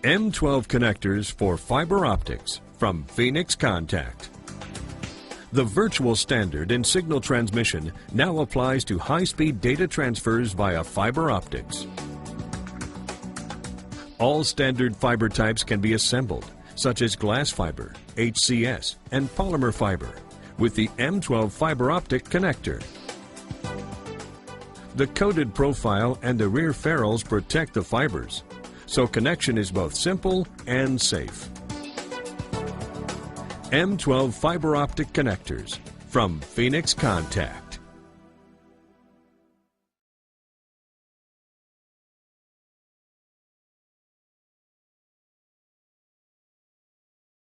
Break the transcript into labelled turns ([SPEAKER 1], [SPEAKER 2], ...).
[SPEAKER 1] M12 connectors for fiber optics from Phoenix Contact. The virtual standard in signal transmission now applies to high-speed data transfers via fiber optics. All standard fiber types can be assembled, such as glass fiber, HCS, and polymer fiber, with the M12 fiber optic connector. The coated profile and the rear ferrules protect the fibers, so connection is both simple and safe. M12 fiber optic connectors from Phoenix Contact.